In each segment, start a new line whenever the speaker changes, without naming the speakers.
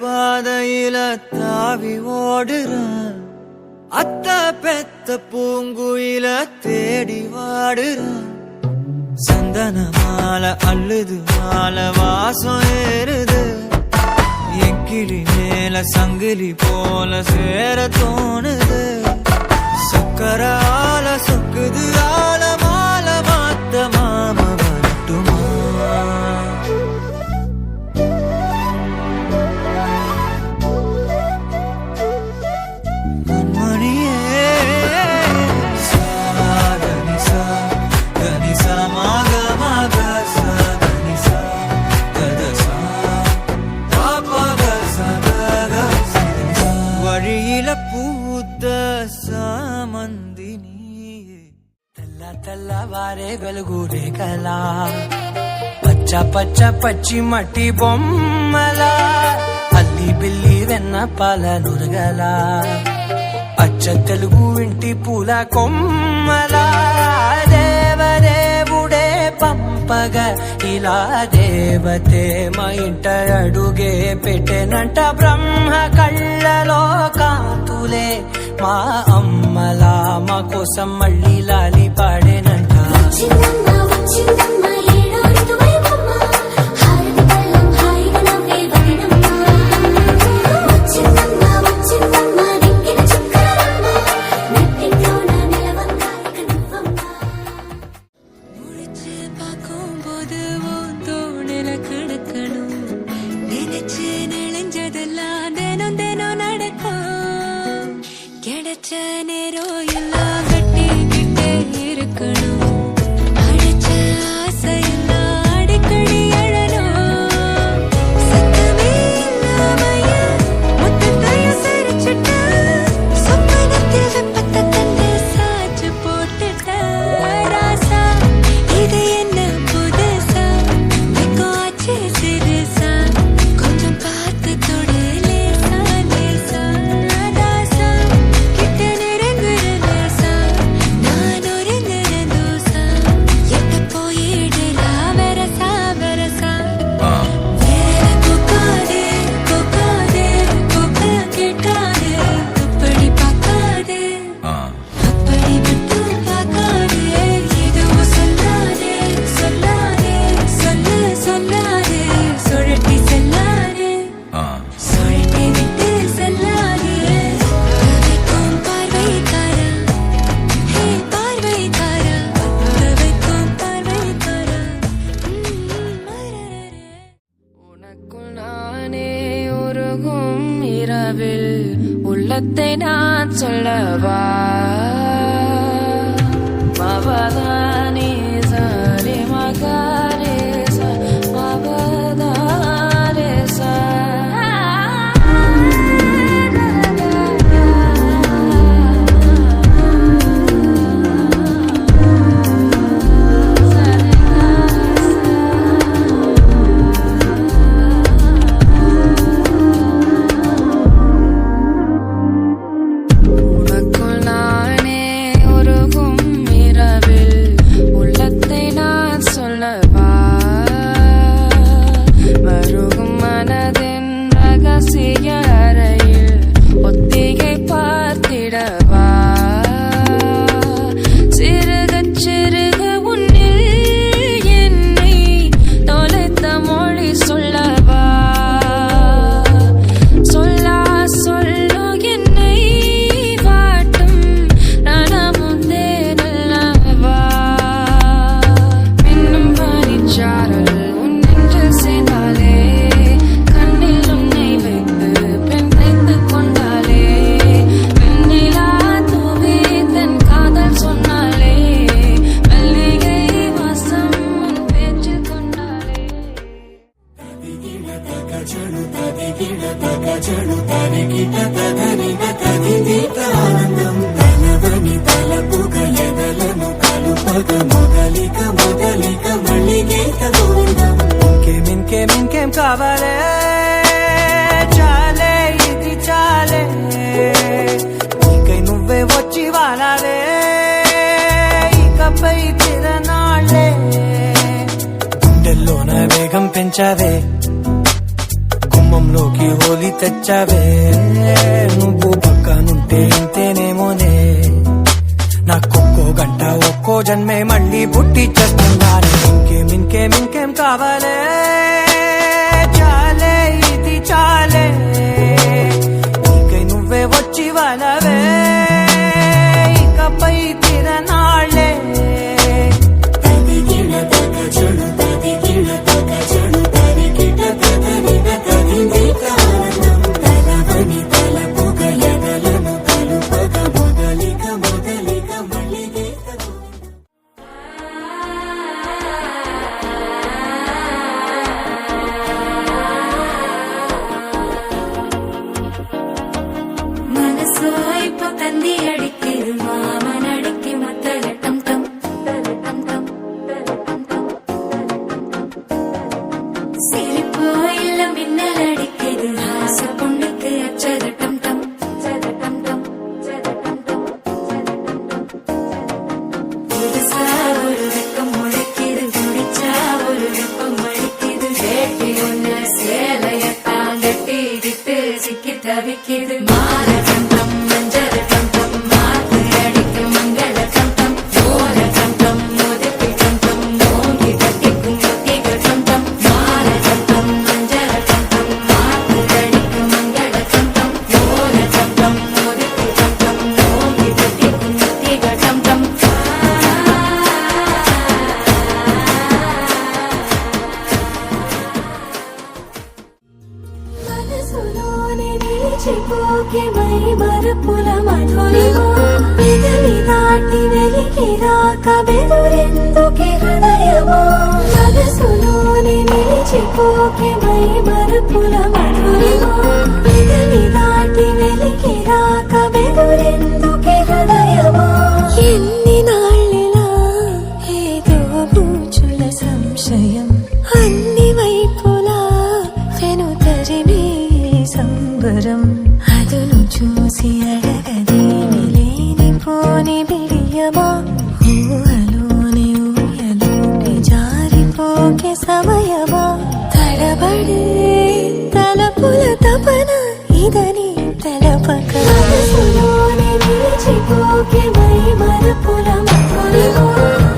பாதையில தாவி ஓடுறான், அத்த பெத்த பூங்குயில தேடி வாடுறான். சந்தன மாலை அள்ளுது மாலை வாசம் ஏறுது, என் கிளி மேல சங்கிலி போல சேர தோணுது. சக்கர ஆல சொக்குது ஆல மால மாத்த மாம வரட்டுமா? తెల్లవారే వెలుగురే కలా పచ్చ పచ్చ పచ్చి మట్టి బొమ్మల అల్లి బిల్లి వెన్న పాల నురగల అచ్చ తెలుగు ఇంటి పూల కొమ్మల దేవదేవుడే పంపగ ఇలా దేవతే మా ఇంట అడుగే పెట్టెనంట. బ్రహ్మ కళ్ళలో కాంతులే మా అమ్మలా మా కోసం మళ్ళీ లాలి పాడేనంట. உள்ளத்தை நான் சொல்லவா மவதானி சரி மகாரே மவதாரே சா. వాళ్ళవే ఇకపై తిరనాళ్ళే గుండెల్లోన వేగం పెంచావే గుమ్మంలోకి హోలీ తెచ్చావే నువ్వు పక్కనుంటే ఇంతేనేమోనే నాకొక్కో గంట ఒక్కో జన్మే మళ్ళీ పుట్టి చేస్తున్నాను ఇంకేం కావాలే చాలే ఇది చాలే నీకై నువ్వే వచ్చి వాళ్ళవే ఇకపై తిరనాళ్ళే
தந்தி அடிக்குது மாமன் அடிக்கு மத்தள டம் டம் சிரிப்போ இல்ல மின்னல் அடிக்குது ஆச பொண்ணுக்கு அச்சத டம் டம் புதுசா ஒரு வெக்கம் முளைக்குது குடிச்சா ஒரு வெப்பம் அடிக்குது வேட்டி ஒண்ணு சேலையத்தான் கட்டிக்கிட்டு சிக்கி தவிக்குது மாற டம் டம் చిపోకే మై మరుపుల మధురిమో పెదవి దాటి వెలికిరాక బెదురెందుకే హృదయమో మనసులోని నిలిచిపోకే మై మరుపుల మధురిమో పెదవి దాటి వెలికిరాక బెదురెందుకే హృదయమో ఎన్ని నాళ్ళిలా ఏదో బూచుల సంశయం అన్ని వైపులా వెనుతరిమే సంబరం అదును చూసి అడగదేమి లేనిపోని బిడియమా ఊహలోని ఊయలోకి జారిపోకే సమయమా తడబడే తలపుల తపన ఇదని తెలపక మనసులోని నిలిచిపోకే మై మరుపుల మధురిమో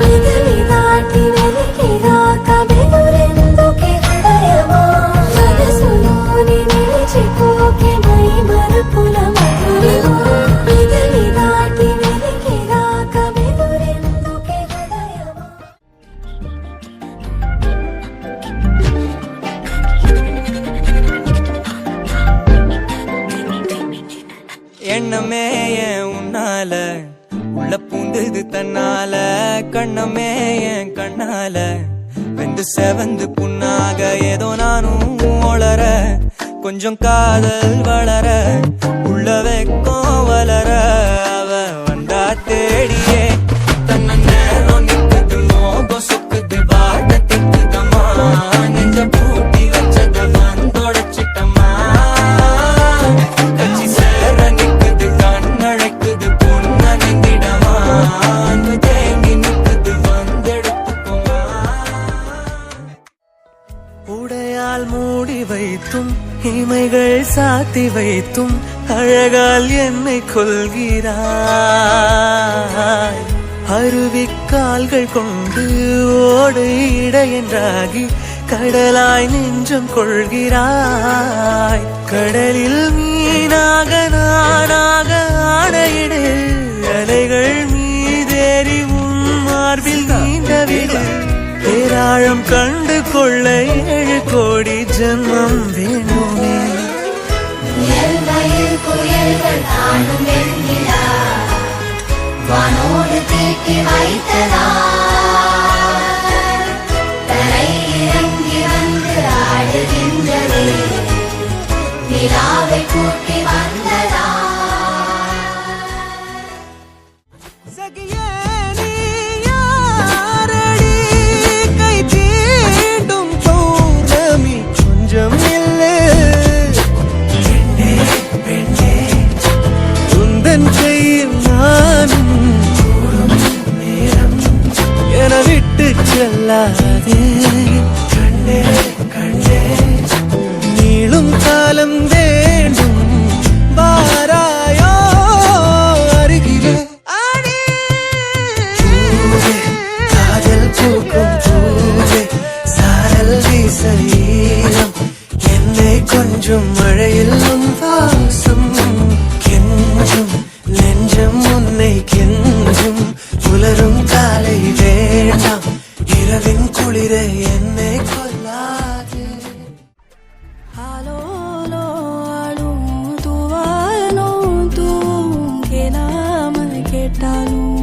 పెదవి దాటి వెలికి రాక బెదురెందుకే హృదయమో మనసులోని నిలిచిపోకే మై మరుపుల మధురిమో పెదవి దాటి వెలికి రాక బెదురెందుకే హృదయమో
எண்ணமே ஏன் உன்னால உள்ள பூந்தது தன்னால கண்ணமே என் கண்ணால வெந்து செவந்து புண்ணாக ஏதோ நானும் ஒளர கொஞ்சம் காதல் வளர உள்ள வெக்கம் வளர அவ வந்தா தேடியே தன்ன நேரம் நிக்குது மோகம் சுக்குது வாட திக்குதம்மா நெஞ்ச பூட்டி வச்சத வந்தொடச்சிட்டம்மா கட்சி சேர நிக்குது கண்ணழைக்குது பொண்ண நிந்திடமா அன்பு தேங்கி நிக்குது வந்தெடுத்துக்குமா உடையால் மூடி வைத்தும் இமைகள் சாத்தி வைத்தும் அழகால் என்னை கொள்கிறாய் அருவிக்கால்கள் கொண்டு ஓடு இடையென்றாகி கடலாய் நெஞ்சம் கொள்கிறாய் கடலில் மீனாக நானாக ஆடையிடு அலைகள் மீதேறி உன் மார்பில் நீண்டவிடு பேராழம் கண்டு கொள்ள 7 கோடி ஜென்மம் வேண்டுமே
குயல்கள் தானும் வெண்ணிலா வானோடு தீட்டி வைத்ததா தரை இறங்கி வந்து ஆடுகின்றதே நிலாவை கூட்டி வந்ததா
கையில் நான்
கேட்டாலும்